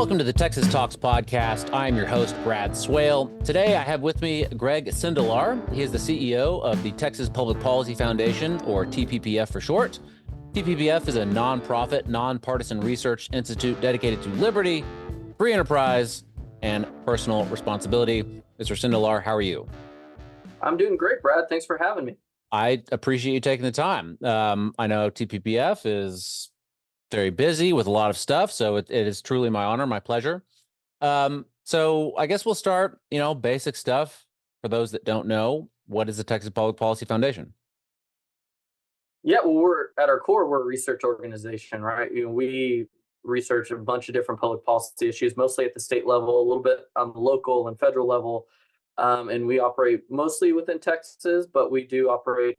Welcome to the Texas Talks podcast. I'm your host, Brad Swale. Today, I have with me Greg Sindelar. He is the CEO of the Texas Public Policy Foundation, or TPPF for short. TPPF is a nonprofit, nonpartisan research institute dedicated to liberty, free enterprise, and personal responsibility. Mr. Sindelar, how are you? I'm doing great, Brad. Thanks for having me. I appreciate you taking the time. I know TPPF is very busy with a lot of stuff, so it is truly my honor, my pleasure. So I guess we'll start, basic stuff. For those that don't know, what is the Texas Public Policy Foundation? Yeah, well, we're at our core, we're a research organization, right? We research a bunch of different public policy issues, mostly at the state level, a little bit on the local and federal level. And we operate mostly within Texas, but we do operate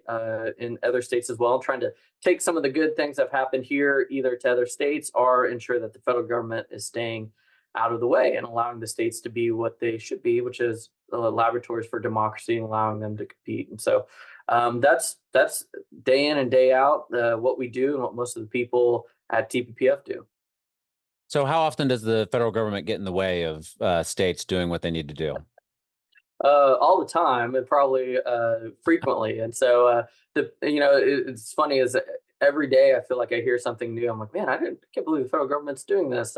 in other states as well, trying to take some of the good things that have happened here either to other states or ensure that the federal government is staying out of the way and allowing the states to be what they should be, which is laboratories for democracy and allowing them to compete. And so that's day in and day out what we do and what most of the people at TPPF do. So how often does the federal government get in the way of states doing what they need to do? All the time, and probably frequently. And so it's funny is every day I feel like I hear something new. I'm like, man, I can't believe the federal government's doing this.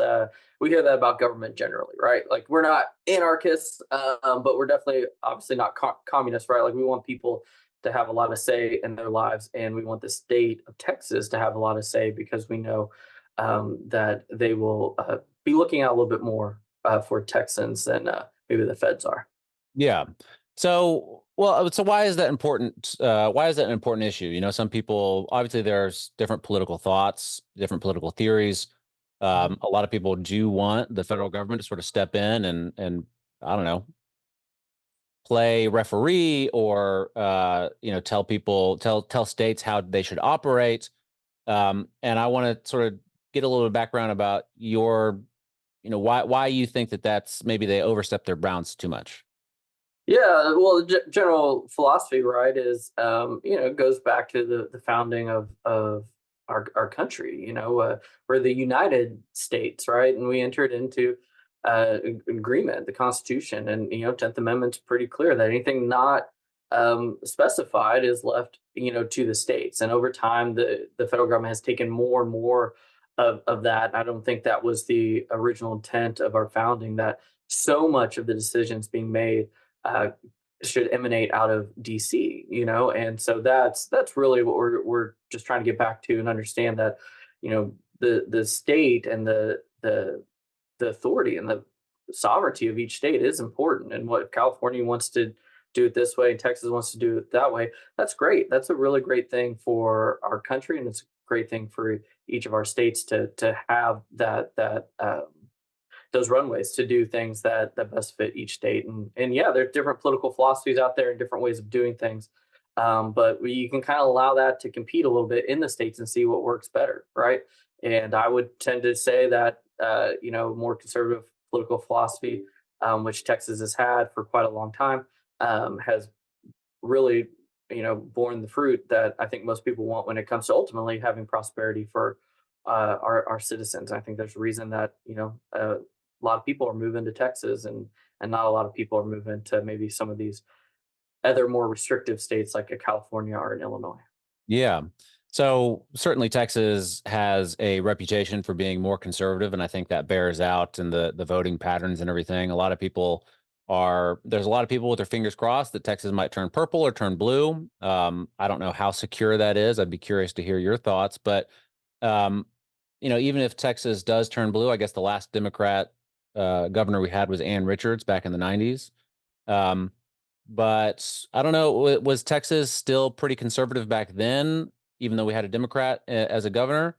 We hear that about government generally, right? Like we're not anarchists, but we're definitely obviously not communists, right? Like we want people to have a lot of say in their lives, and we want the state of Texas to have a lot of say because we know that they will be looking out a little bit more for Texans than maybe the feds are. Yeah. So why is that important? Why is that an important issue? Some people, obviously there's different political thoughts, different political theories. A lot of people do want the federal government to sort of step in and I don't know, play referee or, tell states how they should operate. And I want to sort of get a little background about why you think that's maybe they overstep their bounds too much. Yeah, well, the general philosophy, right, is it goes back to the founding of our country. We're the United States, right, and we entered into agreement, the Constitution, and 10th Amendment's pretty clear that anything not specified is left to the states. And over time, the federal government has taken more and more of that. I don't think that was the original intent of our founding. That so much of the decisions being made should emanate out of D.C. And so that's really what we're just trying to get back to and understand that, the state and the authority and the sovereignty of each state is important. And what California wants to do it this way and Texas wants to do it that way, that's great. That's a really great thing for our country, and it's a great thing for each of our states to have that those runways to do things that best fit each state. And yeah, there's different political philosophies out there and different ways of doing things. But you can kind of allow that to compete a little bit in the states and see what works better, right? And I would tend to say that, more conservative political philosophy, which Texas has had for quite a long time, has really, borne the fruit that I think most people want when it comes to ultimately having prosperity for our citizens. I think there's a reason that, a lot of people are moving to Texas and not a lot of people are moving to maybe some of these other more restrictive states like California or in Illinois. Yeah. So certainly Texas has a reputation for being more conservative, and I think that bears out in the voting patterns and everything. There's a lot of people with their fingers crossed that Texas might turn purple or turn blue. I don't know how secure that is. I'd be curious to hear your thoughts, but even if Texas does turn blue, I guess the last Democrat governor we had was Ann Richards back in the 90s. But I don't know, was Texas still pretty conservative back then, even though we had a Democrat as a governor?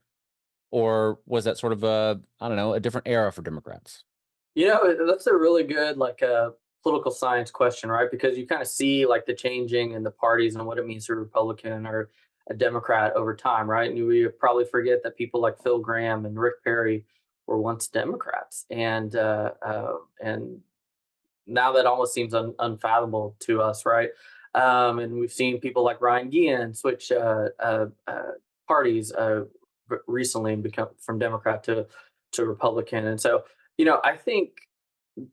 Or was that sort of a different era for Democrats? That's a really good political science question, right? Because you kind of see like the changing in the parties and what it means to a Republican or a Democrat over time, right? And we probably forget that people like Phil Gramm and Rick Perry were once Democrats, and now that almost seems unfathomable to us, right? And we've seen people like Ryan Guillen switch parties recently and become from Democrat to Republican, and so I think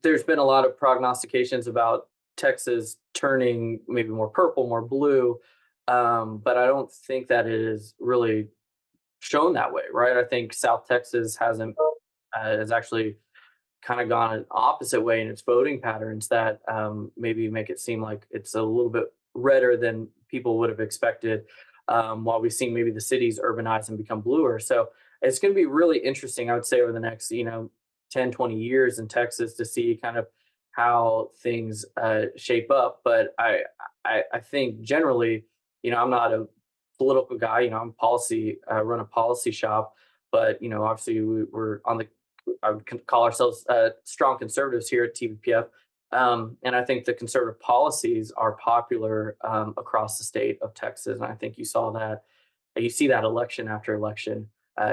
there's been a lot of prognostications about Texas turning maybe more purple, more blue, but I don't think that it is really shown that way, right? I think South Texas hasn't has actually kind of gone an opposite way in its voting patterns that maybe make it seem like it's a little bit redder than people would have expected. While we've seen maybe the cities urbanize and become bluer, so it's going to be really interesting. I would say over the next 10, 20 years in Texas to see kind of how things shape up. But I think generally, I'm not a political guy. I'm policy, run a policy shop, but obviously we're on the I would call ourselves strong conservatives here at TBPF. And I think the conservative policies are popular across the state of Texas. And I think you see that election after election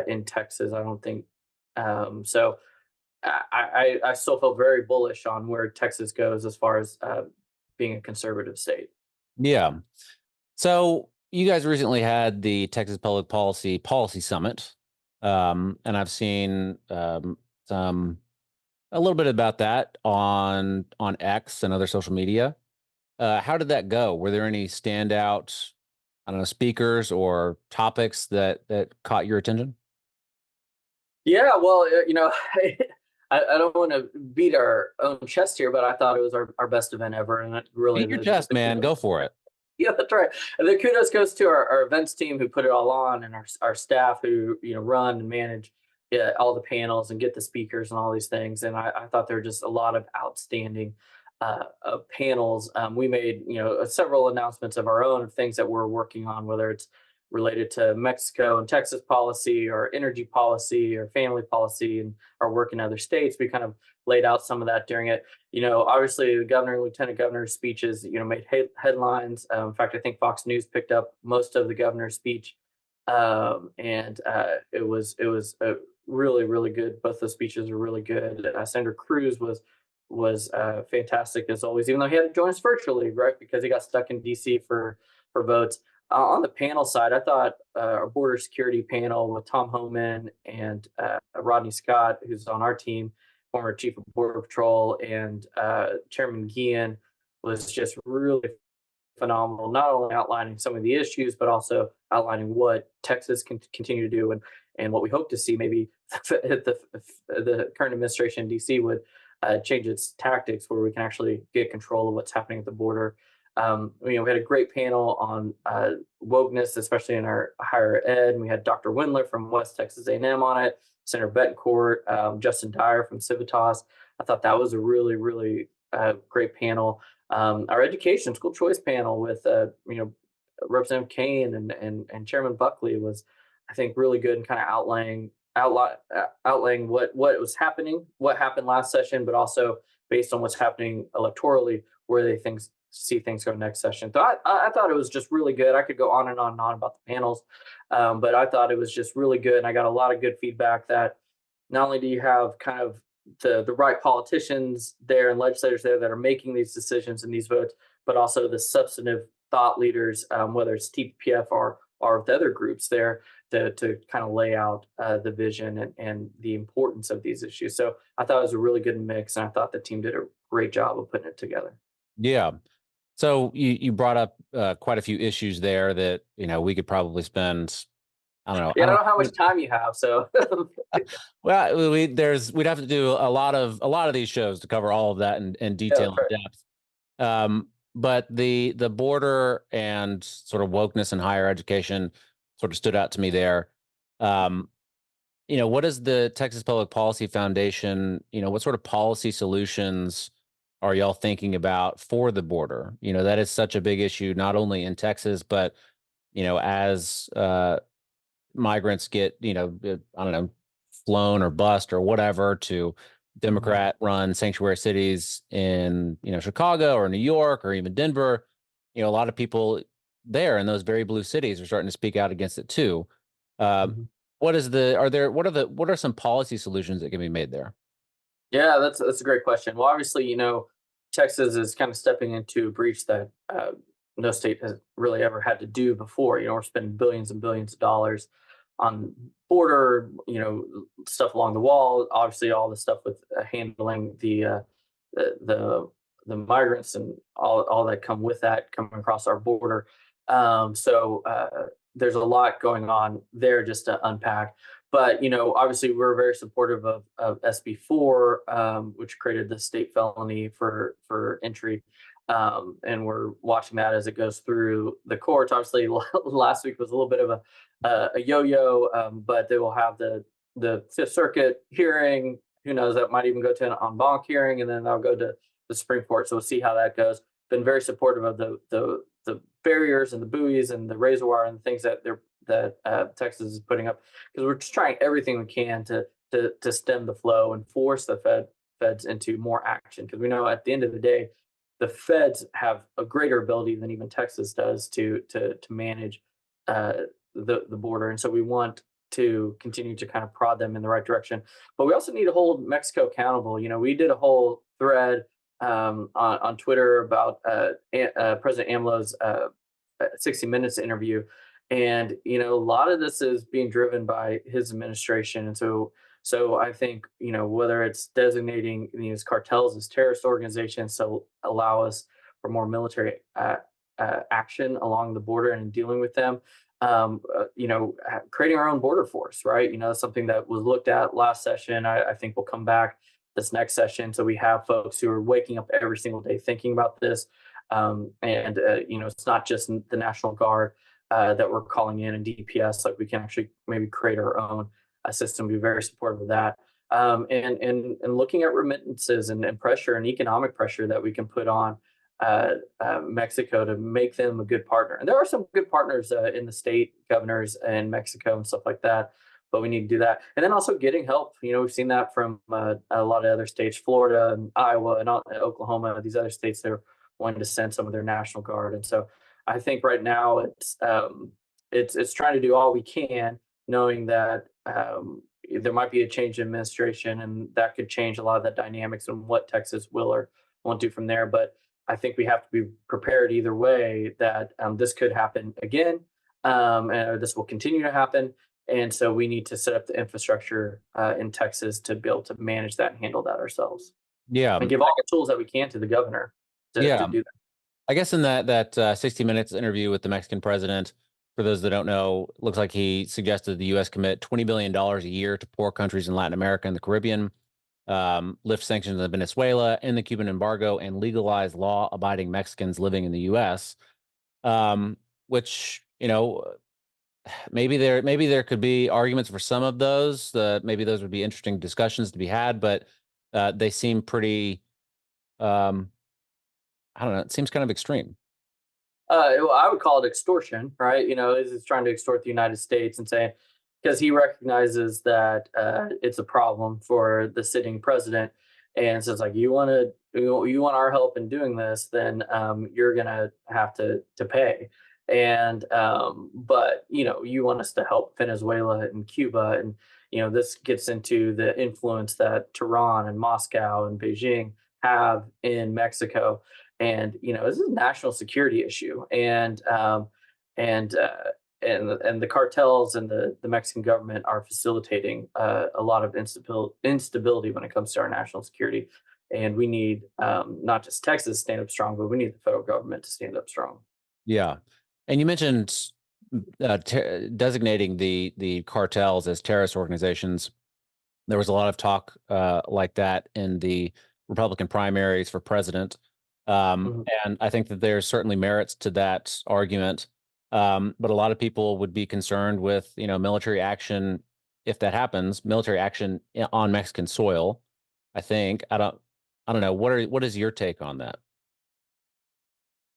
in Texas. I don't think so. I still feel very bullish on where Texas goes as far as being a conservative state. Yeah. So you guys recently had the Texas Public Policy Summit, and I've seen some a little bit about that on X and other social media. How did that go? Were there any standout, I don't know, speakers or topics that caught your attention? Yeah, well, I don't want to beat our own chest here, but I thought it was our best event ever, and it really Beat your chest, man. Go for it. yeah, that's right. And the kudos goes to our events team who put it all on, and our staff who run and manage all the panels and get the speakers and all these things. And I thought there were just a lot of outstanding panels. We made several announcements of our own of things that we're working on, whether it's related to Mexico and Texas policy or energy policy or family policy and our work in other states. We kind of laid out some of that during it. Obviously the governor and lieutenant governor's speeches, made headlines. In fact, I think Fox News picked up most of the governor's speech. And it was really, really good. Both the speeches were really good. Senator Cruz was fantastic as always, even though he had to join us virtually, right? Because he got stuck in DC for votes. On the panel side, I thought our border security panel with Tom Homan and Rodney Scott, who's on our team, former chief of border patrol, and Chairman Guillen, was just really phenomenal. Not only outlining some of the issues, but also outlining what Texas can continue to do, and what we hope to see. Maybe the current administration in DC would change its tactics, where we can actually get control of what's happening at the border. We had a great panel on wokeness, especially in our higher ed. And we had Dr. Windler from West Texas A&M on it, Senator Betancourt, Justin Dyer from Civitas. I thought that was a really, really great panel. Our education school choice panel with Representative Kane and Chairman Buckley was, I think, really good and kind of outlaying what was happening, what happened last session, but also based on what's happening electorally, where they see things go next session. So I thought it was just really good. I could go on and on and on about the panels, but I thought it was just really good. And I got a lot of good feedback that not only do you have kind of the right politicians there and legislators there that are making these decisions and these votes, but also the substantive thought leaders, whether it's TPF or the other groups there to kind of lay out the vision and the importance of these issues. So I thought it was a really good mix, and I thought the team did a great job of putting it together. Yeah. So you brought up quite a few issues there that we could probably spend. I don't know. Yeah, I don't know how much time you have, so Well, we'd have to do a lot of these shows to cover all of that in yeah, detail that's and right. depth. But the border and sort of wokeness in higher education sort of stood out to me there. Um, what is the Texas Public Policy Foundation? What sort of policy solutions are y'all thinking about for the border? That is such a big issue, not only in Texas, but as migrants get, I don't know, flown or bust or whatever to Mhm. Democrat run sanctuary cities in, Chicago or New York or even Denver. A lot of people there in those very blue cities are starting to speak out against it too. Um, Mhm. what are some policy solutions that can be made there? Yeah, that's a great question. Well, obviously, Texas is kind of stepping into a breach that no state has really ever had to do before. We're spending billions and billions of dollars on border, stuff along the wall. Obviously, all the stuff with handling the the the migrants and all that come with that coming across our border. There's a lot going on there just to unpack. But obviously, we're very supportive of SB4, which created the state felony for entry, and we're watching that as it goes through the courts. Obviously, last week was a little bit of a yo-yo, but they will have the Fifth Circuit hearing. Who knows? That might even go to an en banc hearing, and then that'll go to the Supreme Court. So we'll see how that goes. Been very supportive of the barriers and the buoys and the razor wire and the things that Texas is putting up, because we're just trying everything we can to stem the flow and force the feds into more action, because we know at the end of the day the feds have a greater ability than even Texas does to manage uh, the border, and so we want to continue to kind of prod them in the right direction. But we also need to hold Mexico accountable. We did a whole thread on Twitter about President AMLO's 60 Minutes interview, and a lot of this is being driven by his administration, and so I think whether it's designating these cartels as terrorist organizations to allow us for more military action along the border and dealing with them, creating our own border force, right? Something that was looked at last session. I think will come back this next session. So we have folks who are waking up every single day thinking about this, and it's not just the National Guard that we're calling in and DPS. Like, we can actually maybe create our own system. Be very supportive of that. And looking at remittances and pressure and economic pressure that we can put on Mexico to make them a good partner. And there are some good partners in the state governors in Mexico and stuff like that, but we need to do that. And then also getting help. We've seen that from a lot of other states, Florida and Iowa and Oklahoma, these other states that are wanting to send some of their National Guard. And so I think right now it's trying to do all we can, knowing that there might be a change in administration, and that could change a lot of the dynamics and what Texas will or won't do from there. But I think we have to be prepared either way that this could happen again, and this will continue to happen. And so we need to set up the infrastructure in Texas to be able to manage that and handle that ourselves, Yeah. and give all the tools that we can to the governor to Yeah. do that. I guess in that 60 Minutes interview with the Mexican president, for those that don't know, looks like he suggested the U.S. commit $20 billion a year to poor countries in Latin America and the Caribbean, lift sanctions on Venezuela, end the Cuban embargo, and legalize law-abiding Mexicans living in the U.S. Which maybe there could be arguments for some of those. Maybe those would be interesting discussions to be had, but they seem pretty. I don't know. It seems kind of extreme. Well, I would call it extortion, right? Is trying to extort the United States and saying, because he recognizes that it's a problem for the sitting president, and so it's like, you want our help in doing this, then you're gonna have to pay. And but you want us to help Venezuela and Cuba, and this gets into the influence that Tehran and Moscow and Beijing have in Mexico. And this is a national security issue, and and the cartels and the Mexican government are facilitating a lot of instability when it comes to our national security. And we need not just Texas to stand up strong, but we need the federal government to stand up strong. Yeah, and you mentioned designating the cartels as terrorist organizations. There was a lot of talk like that in the Republican primaries for president. Mhm. And I think that there's certainly merits to that argument. But a lot of people would be concerned with, military action if that happens, military action on Mexican soil. I think I don't know. What is your take on that?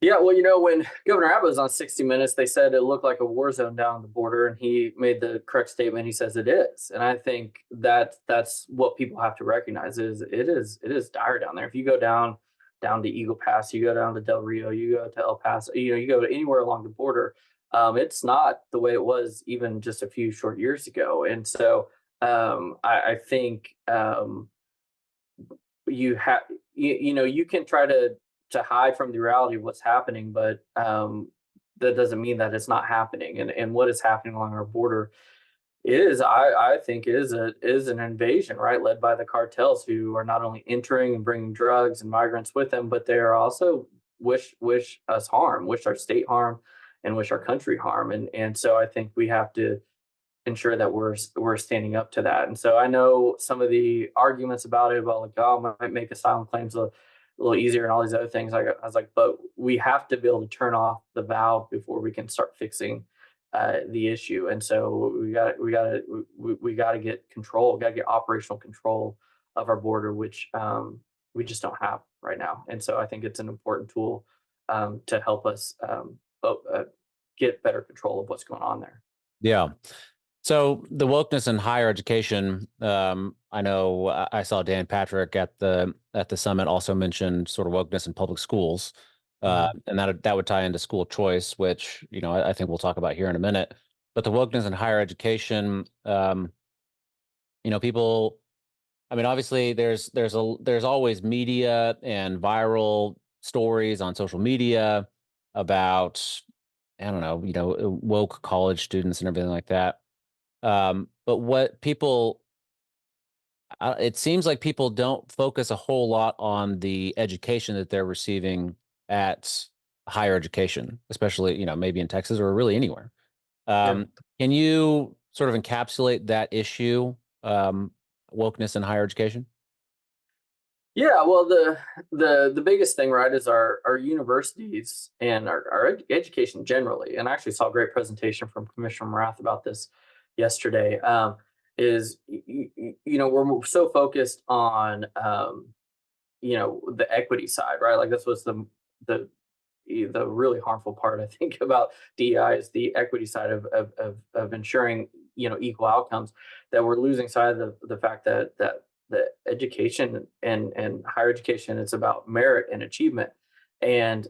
Yeah, well, when Governor Abbott was on 60 Minutes, they said it looked like a war zone down the border, and he made the correct statement. He says it is, and I think that that's what people have to recognize is it is dire down there. If you go down to Eagle Pass, you go down to Del Rio, you go to El Paso, you go to anywhere along the border, it's not the way it was even just a few short years ago. And so I think you have you can try to hide from the reality of what's happening, but that doesn't mean that it's not happening. And what is happening along our border It is. I think is an invasion, right, led by the cartels who are not only entering and bringing drugs and migrants with them, but they are also wish us harm, wish our state harm, and wish our country harm. And so I think we have to ensure that we're standing up to that. And so I know some of the arguments about it, about like, oh, might make asylum claims a little easier and all these other things. I was like, but we have to be able to turn off the valve before we can start fixing the issue. And so we got to get control. We got to get operational control of our border, which we just don't have right now. And so I think it's an important tool to help us get better control of what's going on there. Yeah. So the wokeness in higher education, I know I saw Dan Patrick at the summit also mentioned sort of wokeness in public schools, Mhm. and that would tie into school choice, which I think we'll talk about here in a minute. But the wokeness in higher education, people. I mean, obviously, there's always media and viral stories on social media about I don't know, woke college students and everything like that. But what people, it seems like people don't focus a whole lot on the education that they're receiving at higher education, especially, maybe in Texas or really anywhere. Yeah. Can you sort of encapsulate that issue, wokeness in higher education? Yeah, well, the biggest thing, right, is our universities and our education generally. And I actually saw a great presentation from Commissioner Morath about this yesterday. Is we're so focused on the equity side, right? Like that's what's the the really harmful part I think about DEI is the equity side of ensuring equal outcomes. That we're losing sight of the fact that the education and higher education is about merit and achievement, and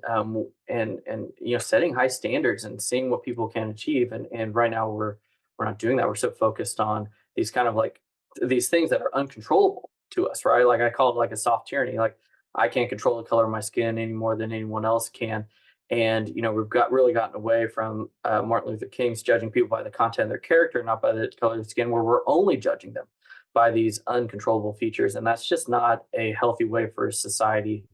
setting high standards and seeing what people can achieve. And right now we're not doing that. We're so focused on these kind of like these things that are uncontrollable to us, right? Like I call it like a soft tyranny. Like I can't control the color of my skin any more than anyone else can. And we've really gotten away from Martin Luther King's judging people by the content of their character, not by the color of the skin, where we're only judging them by these uncontrollable features, and that's just not a healthy way for society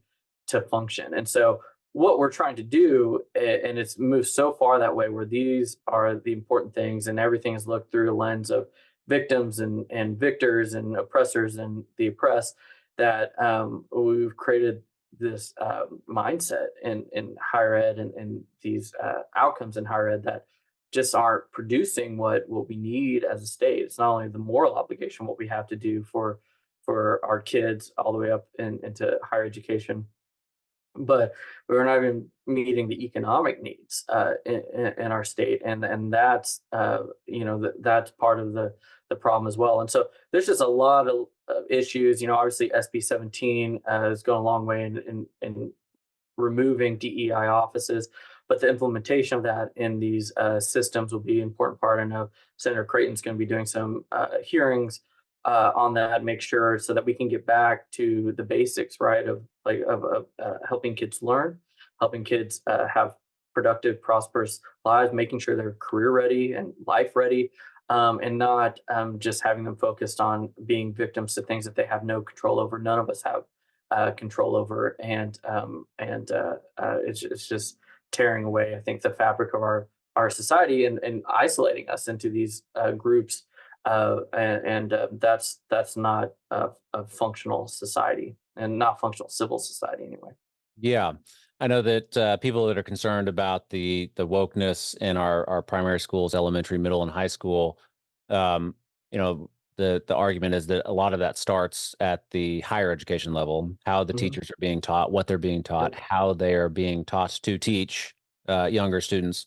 to function. And so, what we're trying to do, and it's moved so far that way, where these are the important things, and everything is looked through a lens of victims and victors and oppressors and the oppressed, that we've created this mindset in higher ed and these outcomes in higher ed that just aren't producing what we need as a state. It's not only the moral obligation what we have to do for our kids all the way up into higher education, but we're not even meeting the economic needs in our state, and that's that's part of the problem as well. And so there's just a lot of issues. Obviously SB 17 has gone a long way in removing DEI offices, but the implementation of that in these systems will be an important part. I know Senator Creighton's going to be doing some hearings on that, make sure so that we can get back to the basics, right? Of helping kids learn, helping kids have productive, prosperous lives, making sure they're career ready and life ready, and not just having them focused on being victims to things that they have no control over. None of us have control over, and it's just tearing away, I think, the fabric of our society, and isolating us into these groups, and that's not a functional society, and not functional civil society anyway. Yeah. I know that people that are concerned about the wokeness in our primary schools, elementary, middle, and high school, um, you know, the argument is that a lot of that starts at the higher education level, how the Mhm. teachers are being taught, what they're being taught, Yep. how they are being taught to teach younger students.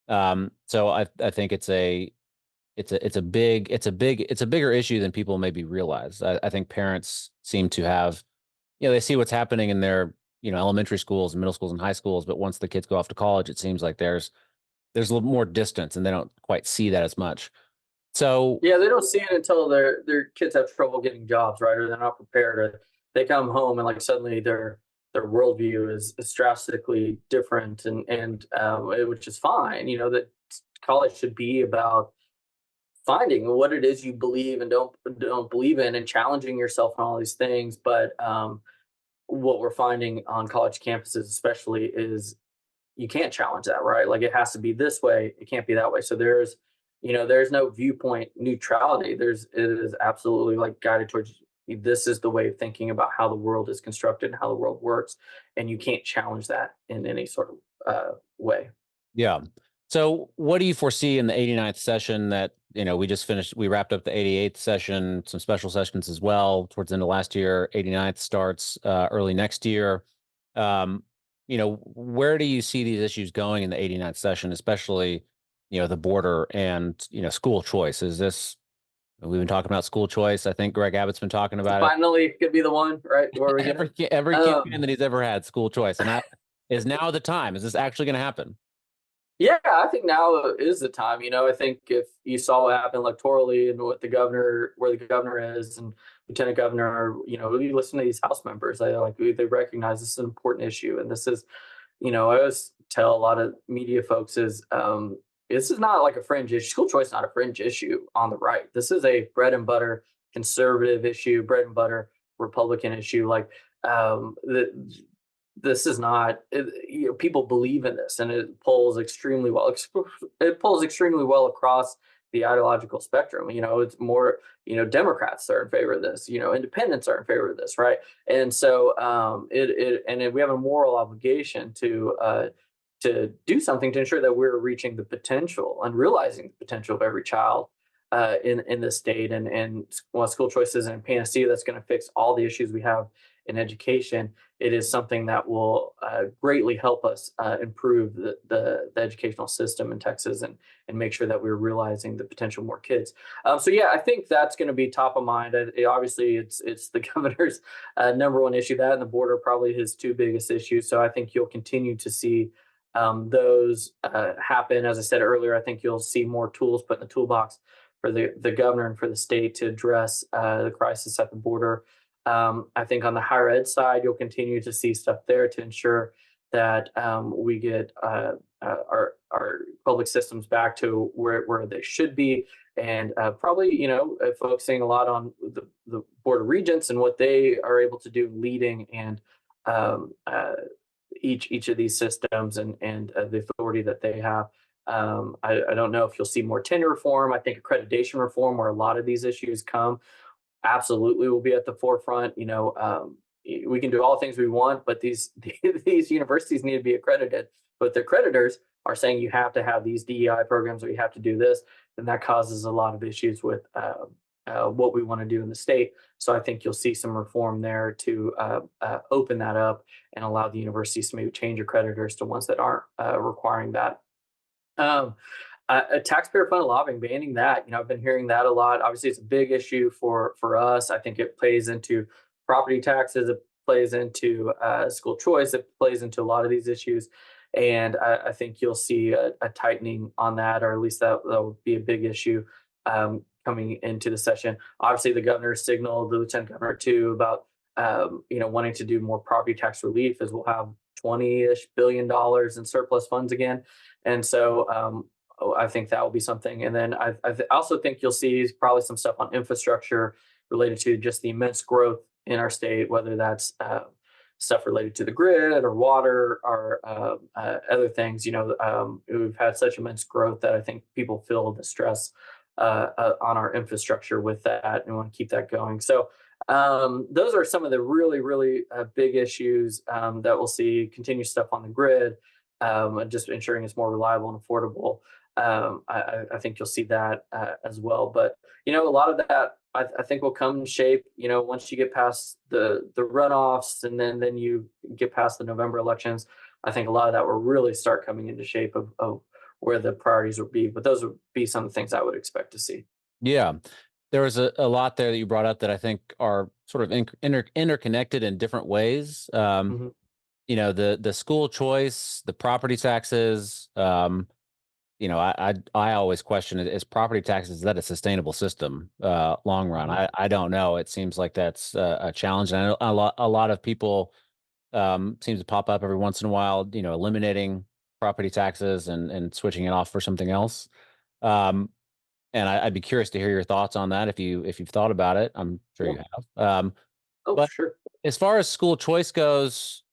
So I think it's a bigger issue than people maybe realize. I think parents seem to have they see what's happening in their elementary schools and middle schools and high schools, but once the kids go off to college, it seems like there's a little more distance, and they don't quite see that as much. So Yeah, they don't see it until their kids have trouble getting jobs, right? Or they're not prepared, or they come home and like suddenly their worldview is drastically different, and which is fine. That college should be about finding what it is you believe and don't believe in, and challenging yourself on all these things. But what we're finding on college campuses, especially, is you can't challenge that, right? Like, it has to be this way. It can't be that way. So there's no viewpoint neutrality. It is absolutely like guided towards this is the way of thinking about how the world is constructed and how the world works, and you can't challenge that in any sort of way. Yeah. So what do you foresee in the 89th session that, we just finished, we wrapped up the 88th session, some special sessions as well towards the end of last year. 89th starts early next year. Um, where do you see these issues going in the 89th session, especially, the border and, school choice? Is this, we've been talking about school choice. I think Greg Abbott's been talking about it. Finally, could be the one, right? Where we get Every campaign um, that he's ever had, school choice. And is now the time? Is this actually going to happen? Yeah, I think now is the time. I think if you saw what happened electorally and what the governor, where the governor is, and lieutenant governor, you listen to these House members, they recognize this is an important issue, and this is, I always tell a lot of media folks is, this is not like a fringe issue. School choice is not a fringe issue on the right. This is a bread and butter conservative issue, bread and butter Republican issue. Like, the this is not people believe in this, and it polls extremely well. It polls extremely well across the ideological spectrum. It's more, Democrats are in favor of this, independents are in favor of this, right? And so we have a moral obligation to do something to ensure that we're reaching the potential and realizing the potential of every child in the state. And while school choice isn't a panacea that's going to fix all the issues we have in education, it is something that will greatly help us improve the educational system in Texas, and make sure that we're realizing the potential of more kids. So yeah, I think that's going to be top of mind. Obviously, it's the governor's number one issue. That and the border probably his two biggest issues. So I think you'll continue to see those happen. As I said earlier, I think you'll see more tools put in the toolbox for the governor and for the state to address the crisis at the border. I think on the higher ed side, you'll continue to see stuff there to ensure that we get our public systems back to where they should be, and probably focusing a lot on the board of regents and what they are able to do, leading and um, uh, each of these systems, and the authority that they have. I don't know if you'll see more tenure reform. I think accreditation reform, where a lot of these issues come, absolutely will be at the forefront. We can do all the things we want, but these universities need to be accredited. But the accreditors are saying you have to have these DEI programs, or you have to do this, and that causes a lot of issues with what we want to do in the state. So I think you'll see some reform there to open that up and allow the universities to maybe change accreditors to ones that aren't requiring that. Um, taxpayer funded lobbying, banning that. I've been hearing that a lot. Obviously, it's a big issue for us. I think it plays into property taxes. It plays into school choice. It plays into a lot of these issues, and I think you'll see a tightening on that, or at least that will be a big issue coming into the session. Obviously, the governor signaled, the lieutenant governor too, about wanting to do more property tax relief, as we'll have $20-ish billion in surplus funds again. And so I think that will be something. And then I also think you'll see probably some stuff on infrastructure related to just the immense growth in our state, whether that's stuff related to the grid or water or other things. We've had such immense growth that I think people feel the stress on our infrastructure with that, and want to keep that going. So those are some of the really, really big issues that we'll see. Continue stuff on the grid, and just ensuring it's more reliable and affordable. I think you'll see that as well. But a lot of that I think will come in shape. Once you get past the runoffs, and then you get past the November elections, I think a lot of that will really start coming into shape of where the priorities will be. But those would be some of the things I would expect to see. Yeah. There was a lot there that you brought up that I think are sort of interconnected in different ways. Mhm. The school choice, the property taxes. I always question it: is property taxes, is that a sustainable system long run? Mhm. I don't know. It seems like that's a challenge, and I know a lot of people seems to pop up every once in a while. Eliminating property taxes and switching it off for something else. Um, and I'd be curious to hear your thoughts on that if you've thought about it. I'm sure Yeah. you have. Oh, for But sure. as far as school choice goes,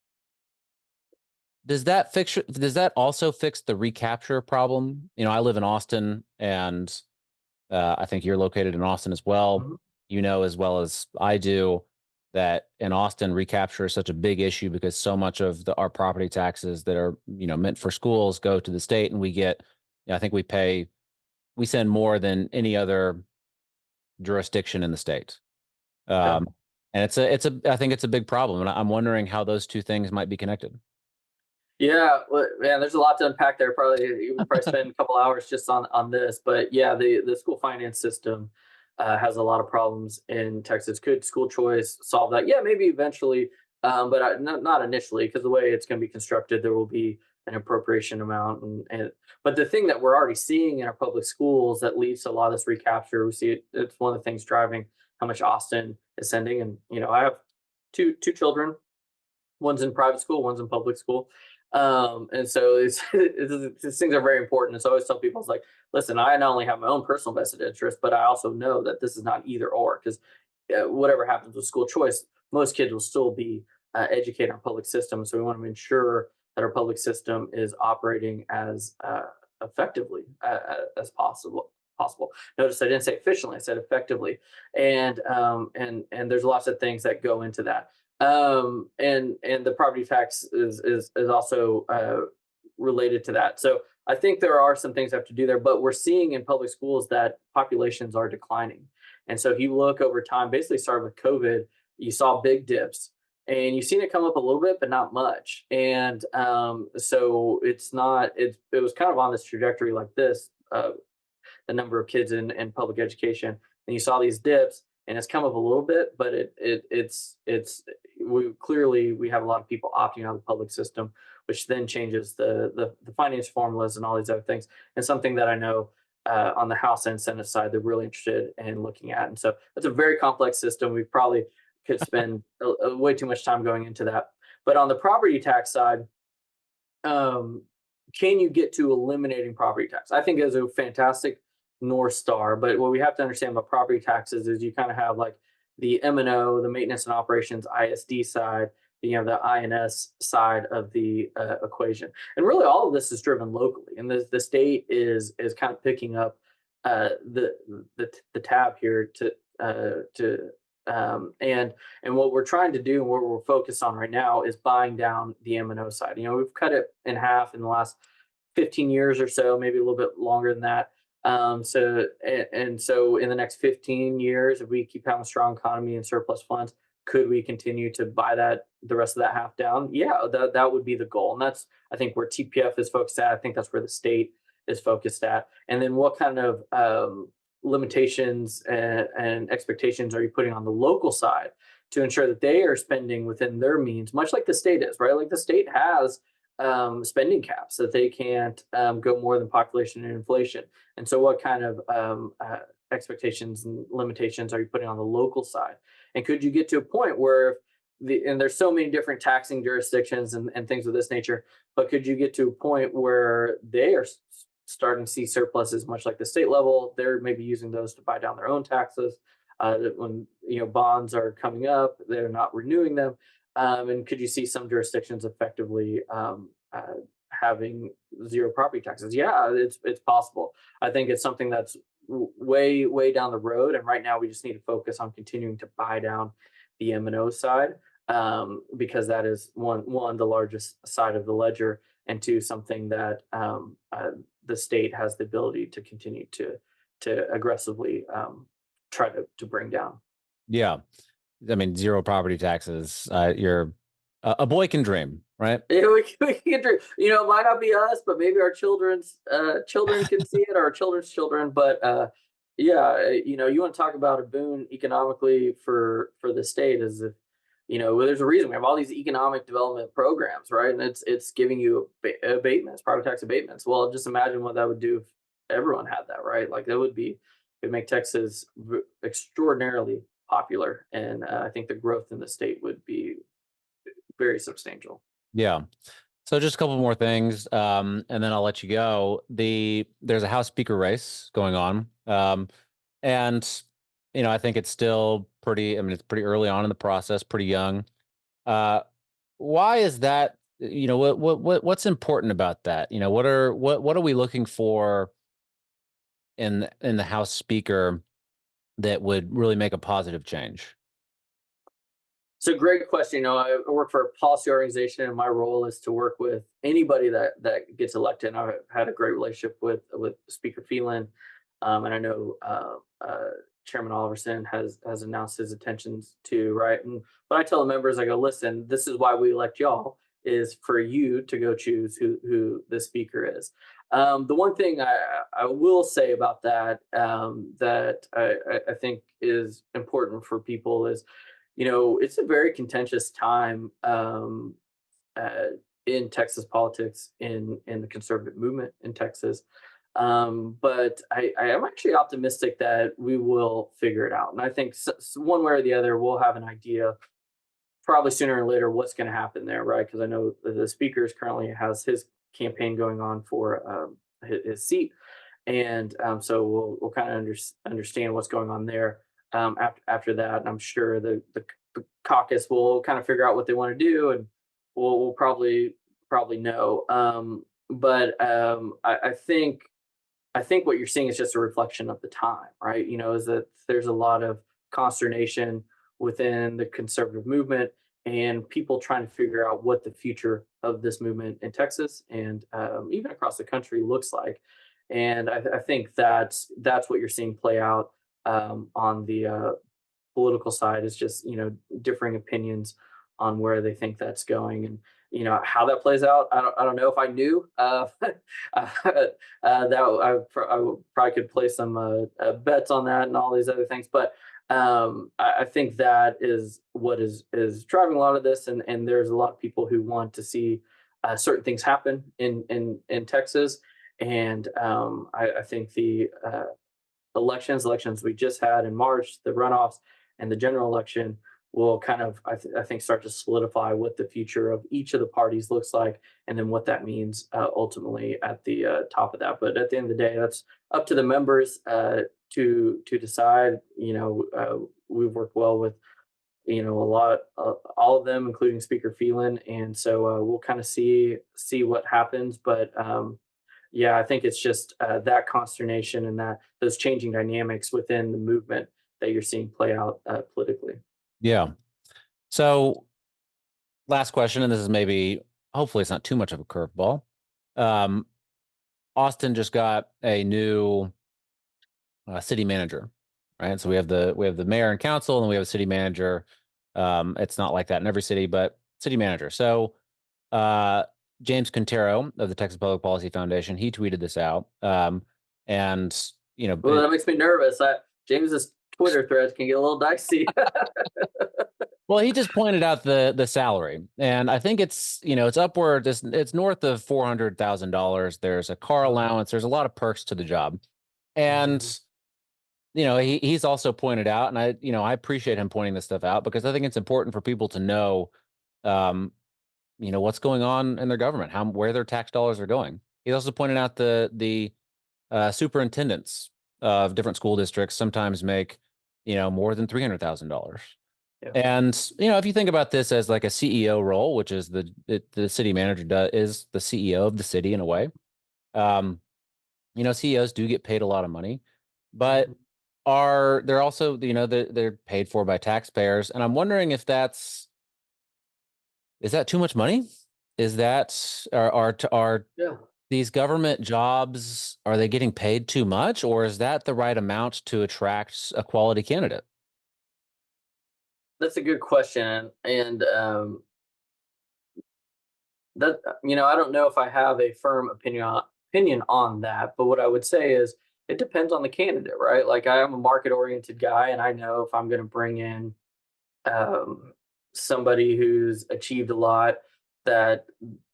does that also fix the recapture problem? I live in Austin, and I think you're located in Austin as well. Mhm. As well as I do that in Austin, recapture is such a big issue because so much of our property taxes that are meant for schools go to the state, and we get, I think we send more than any other jurisdiction in the state. Yeah. Um, and I think it's a big problem, and I'm wondering how those two things might be connected. Yeah, well, man, there's a lot to unpack there. Probably you would probably spend a couple hours just on this, but yeah, the school finance system has a lot of problems in Texas. Could school choice solve that? Yeah, maybe eventually, but not initially, because the way it's going to be constructed, there will be an appropriation amount, and but the thing that we're already seeing in our public schools that leads to a lot of this recapture, we see it. It's one of the things driving how much Austin is sending, and I have two children. One's in private school, one's in public school. And so these things are very important. And so I always tell people, it's like, listen, I not only have my own personal vested interest, but I also know that this is not either or, because whatever happens with school choice, most kids will still be educated in our public system. So we want to ensure that our public system is operating as effectively as possible. Possible. Notice I didn't say efficiently; I said effectively, and there's lots of things that go into that. And the property tax is also related to that. So I think there are some things I have to do there, but we're seeing in public schools that populations are declining. And so if you look over time, basically started with COVID, you saw big dips, and you've seen it come up a little bit, but not much. And so it was kind of on this trajectory like this. The number of kids in public education, and you saw these dips, and it's come up a little bit, but it's we have a lot of people opting out of the public system, which then changes the finance formulas and all these other things, and something that I know on the House and Senate side they're really interested in looking at. And so it's a very complex system. We probably could spend way too much time going into that. But on the property tax side, um, can you get to eliminating property tax? I think is a fantastic North Star. But what we have to understand about property taxes is you kind of have like the M&O, the maintenance and operations ISD side, the INS side of the equation. And really all of this is driven locally. And the state is kind of picking up the tab here to and what we're trying to do and what we're focused on right now is buying down the M&O side. We've cut it in half in the last 15 years or so, maybe a little bit longer than that. So in the next 15 years, if we keep having a strong economy and surplus funds, could we continue to buy the rest of that half down? Yeah, that would be the goal. And that's, I think, where TPF is focused at. I think that's where the state is focused at. And then what kind of limitations and expectations are you putting on the local side to ensure that they are spending within their means, much like the state is, right? Like the state has spending caps that they can't go more than population and inflation. And so, what kind of expectations and limitations are you putting on the local side? And could you get to a point where and there's so many different taxing jurisdictions and things of this nature, but could you get to a point where they are starting to see surpluses, much like the state level? They're maybe using those to buy down their own taxes. When bonds are coming up, they're not renewing them. And could you see some jurisdictions effectively having zero property taxes? Yeah, it's possible. I think it's something that's way down the road, and right now we just need to focus on continuing to buy down the M&O side, because that is one the largest side of the ledger, and two, something that the state has the ability to continue to aggressively try to bring down. Yeah. I mean, zero property taxes. You're a boy can dream, right? Yeah, we can dream. It might not be us, but maybe our children's children can see it, or our children's children. But yeah, you want to talk about a boon economically for the state, is if well, there's a reason we have all these economic development programs, right? And it's giving you abatements, private tax abatements. Well, just imagine what that would do if everyone had that, right? Like that it'd make Texas extraordinarily popular, and I think the growth in the state would be very substantial. Yeah. So just a couple more things, and then I'll let you go. There's a House Speaker race going on, and I think it's still pretty. I mean, it's pretty early on in the process, pretty young. Uh, why is that? What's important about that? What are we looking for in the House Speaker that would really make a positive change? So great question. I work for a policy organization, and my role is to work with anybody that gets elected. And I've had a great relationship with Speaker Phelan, and I know Chairman Oliverson has announced his intentions to, right. And but I tell the members, I go, listen, this is why we elect y'all, is for you to go choose who the speaker is. The one thing I will say about that, that I think is important for people is, it's a very contentious time, uh, in Texas politics, in the conservative movement in Texas. But I am actually optimistic that we will figure it out, and I think one way or the other we'll have an idea, probably sooner or later, what's going to happen there, right? Because I know the speaker currently has his campaign going on for his seat, and so we'll kind of understand what's going on there, after that. And I'm sure the caucus will kind of figure out what they want to do, and we'll probably know. But I think what you're seeing is just a reflection of the time, right? Is that there's a lot of consternation within the conservative movement, and people trying to figure out what the future of this movement in Texas, and even across the country, looks like. And I think that's what you're seeing play out, on the political side, is just differing opinions on where they think that's going. And how that plays out, I don't know. If I knew, that I probably could play some bets on that and all these other things. But I think that is what is driving a lot of this. And there's a lot of people who want to see certain things happen in Texas. And I think the elections we just had in March, the runoffs, and the general election will kind of, I think, start to solidify what the future of each of the parties looks like, and then what that means, ultimately, at the top of that. But at the end of the day, that's up to the members, to decide. We've worked well with a lot, all of them, including Speaker Phelan, and so we'll kind of see what happens. But yeah, I think it's just that consternation, and that those changing dynamics within the movement that you're seeing play out politically. Yeah. So last question, and this is maybe, hopefully it's not too much of a curveball. Um, Austin just got a new city manager, right? So we have the mayor and council, and then we have a city manager. It's not like that in every city, but city manager. So uh, James Quintero of the Texas Public Policy Foundation, he tweeted this out, and Well, that makes me nervous. James's Twitter threads can get a little dicey. well, he just pointed out the salary, and I think it's upward. It's north of $400,000. There's a car allowance. There's a lot of perks to the job, and Mhm. he's also pointed out, and I appreciate him pointing this stuff out, because I think it's important for people to know, um, what's going on in their government, where their tax dollars are going. He also pointed out the superintendents of different school districts sometimes make more than $300,000. Yeah. And if you think about this as like a CEO role, which is the city manager is the CEO of the city in a way. Um, CEOs do get paid a lot of money, but Mhm. they're also they're paid for by taxpayers, and I'm wondering if is that too much money? Is that are Yeah. these government jobs, are they getting paid too much, or is that the right amount to attract a quality candidate? That's a good question. And that I don't know if I have a firm opinion on that, but what I would say is it depends on the candidate, right? Like, I am a market oriented guy, and I know if I'm going to bring in um, somebody who's achieved a lot, that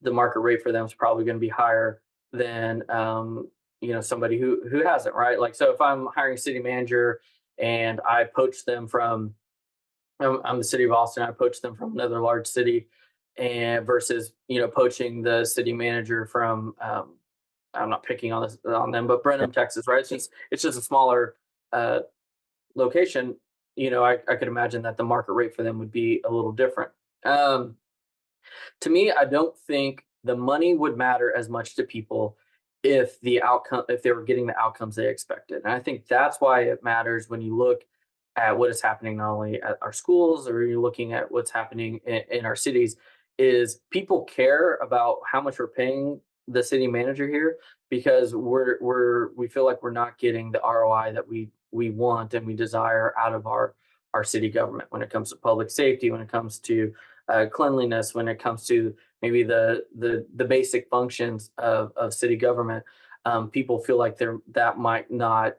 the market rate for them is probably going to be higher than somebody who hasn't, right? Like, so if I'm hiring a city manager and I poach them from, I'm the city of Austin, I poach them from another large city, and versus poaching the city manager from I'm not picking on them, but Brenham, Texas, right? It's just a smaller uh, location. I could imagine that the market rate for them would be a little different. Um, to me, I don't think the money would matter as much to people if they were getting the outcomes they expected. And I think that's why it matters when you look at what is happening not only at our schools, or you're looking at what's happening in our cities, is people care about how much we're paying the city manager here, because we feel like we're not getting the ROI that we want and we desire out of our city government when it comes to public safety, when it comes to cleanliness, when it comes to maybe the basic functions of city government. People feel like that might not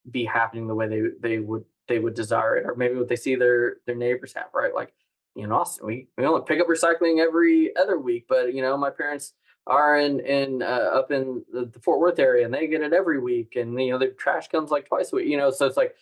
be happening the way they would desire it, or maybe what they see their neighbors have, right? Like, in Austin, we only pick up recycling every other week, but my parents are in up in the Fort Worth area, and they get it every week, and their trash comes like twice a week. So it's like,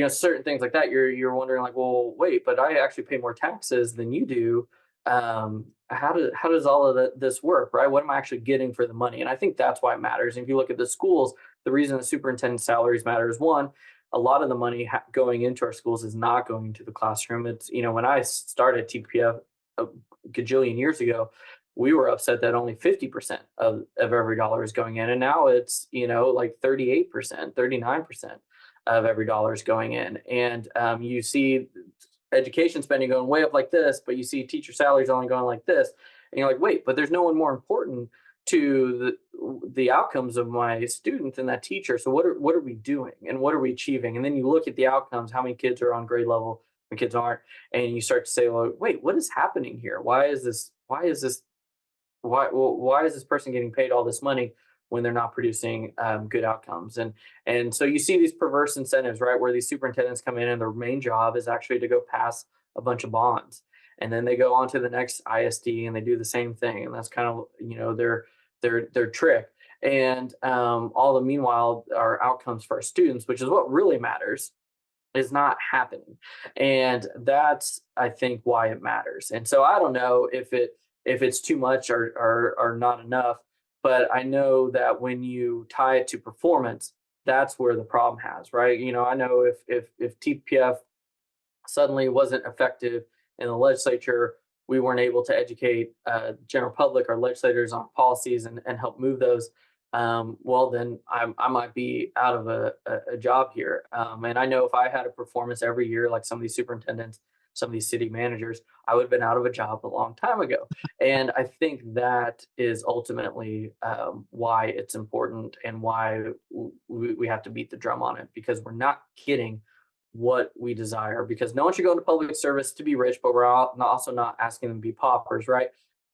certain things like that. You're wondering, like, well, wait, but I actually pay more taxes than you do. How does all of this work, right? What am I actually getting for the money? And I think that's why it matters. And if you look at the schools, the reason the superintendent salaries matter is, one, a lot of the money going into our schools is not going into the classroom. It's, when I started TPF a gajillion years ago, we were upset that only 50% of every dollar is going in. And now it's, like 38%, 39% of every dollar is going in. And you see education spending going way up like this, but you see teacher salaries only going like this. And you're like, wait, but there's no one more important to the outcomes of my student than that teacher. So what are we doing, and what are we achieving? And then you look at the outcomes, how many kids are on grade level and kids aren't, and you start to say, well, wait, what is happening here? Why is this person getting paid all this money when they're not producing good outcomes? And so you see these perverse incentives, right, where these superintendents come in and their main job is actually to go pass a bunch of bonds, and then they go on to the next ISD and they do the same thing, and that's kind of their trick. And all the meanwhile, our outcomes for our students, which is what really matters, is not happening. And that's, I think, why it matters. And so I don't know if it's too much or not enough, but I know that when you tie it to performance, that's where the problem has, right? I know if TPF suddenly wasn't effective in the legislature, we weren't able to educate general public or legislators on policies and help move those. Well, then I might be out of a job here. And I know if I had a performance every year, like some of these superintendents, some of these city managers, I would have been out of a job a long time ago. And I think that is ultimately why it's important, and why we have to beat the drum on it, because we're not getting what we desire. Because no one should go into public service to be rich, but we're also not asking them to be paupers, right?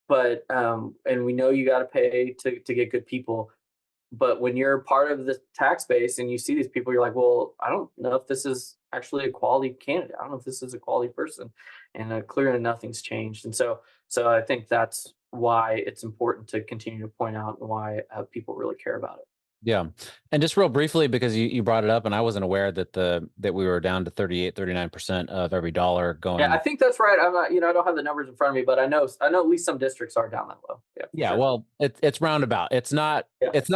But and we know you got to pay to get good people, but when you're part of the tax base and you see these people, you're like, well, I don't know if this is actually a quality candidate. I don't know if this is a quality person. And clearly nothing's changed. And so I think that's why it's important to continue to point out why people really care about it. Yeah. And just real briefly, because you brought it up and I wasn't aware that we were down to 38, 39% of every dollar Yeah, I going. think that's right. I'm not, I don't have the numbers in front of me, but I know at least some districts are down that low. Yeah, for Yeah, sure. well, it's roundabout. Yeah. It's not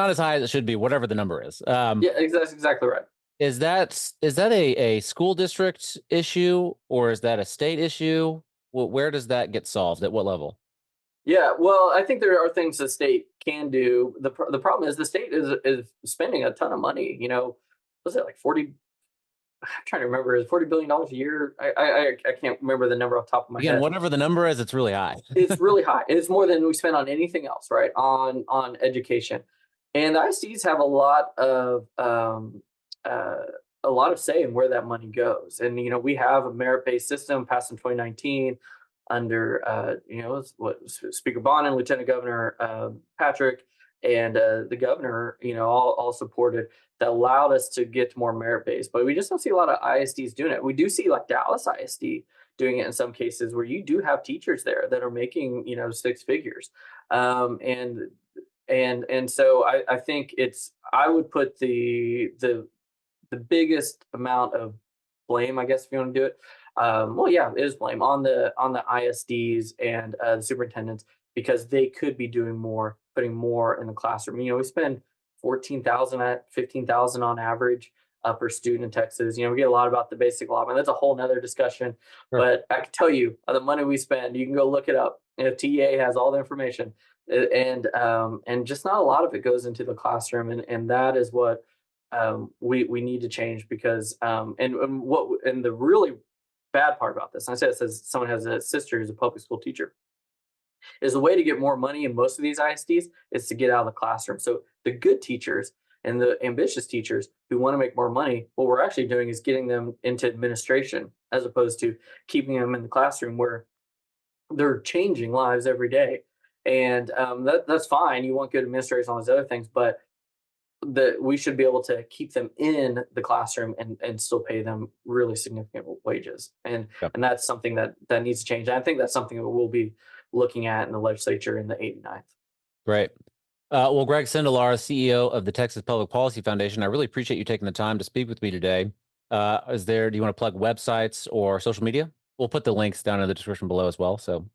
as high as it should be, whatever the number is. Yeah, that's exactly right. Is that a school district issue, or is that a state issue? Where does that get solved? At what level? Yeah, well, I think there are things the state can do. The problem is the state is spending a ton of money. Was it like 40? I'm trying to remember. Is $40 billion a year? I can't remember the number off the top of my Again, head. whatever the number is, it's really high. It's really high. It's more than we spend on anything else, right? On education, and the ICs have uh, a lot of say in where that money goes. And we have a merit-based system passed in 2019 under what Speaker Bond and Lieutenant Governor Patrick, and the governor, all supported, that allowed us to get more merit-based. But we just don't see a lot of ISDs doing it. We do see like Dallas ISD doing it in some cases, where you do have teachers there that are making six figures. Um, and and and so I think I would put the biggest amount of blame, I guess, if you want to do it, well, yeah, it is blame on the ISDs and the superintendents, because they could be doing more, putting more in the classroom. We spend 14,000 at 15,000 on average per student in Texas. We get a lot about the basic allotment. That's a whole nother discussion. Sure. But I can tell you the money we spend. You can go look it up. TEA has all the information, and just not a lot of it goes into the classroom, and that is what we need to change, because and the really bad part about this, and I say this as someone who has a sister who's a public school teacher, is the way to get more money in most of these ISDs is to get out of the classroom. So the good teachers and the ambitious teachers who want to make more money, what we're actually doing is getting them into administration, as opposed to keeping them in the classroom, where they're changing lives every day. And that's fine. You want good administrators and all these other things, but we should be able to keep them in the classroom and still pay them really significant wages. And Yep. and that's something that needs to change. I think that's something that we'll be looking at in the legislature in the 89th. Great. Well, Greg Sindelar, CEO of the Texas Public Policy Foundation, I really appreciate you taking the time to speak with me today. Do you want to plug websites or social media? We'll put the links down in the description below as well. So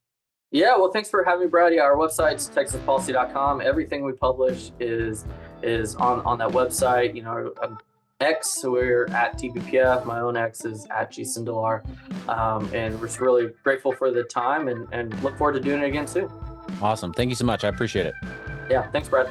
Yeah, well, thanks for having me, Brad. Yeah, our website's texaspolicy.com. Everything we publish is on that website. X, we're at TBPF. My own X is at G Sindelar. And we're just really grateful for the time, and look forward to doing it again soon. awesome. Thank you so much. I appreciate it. Yeah, thanks, Brad.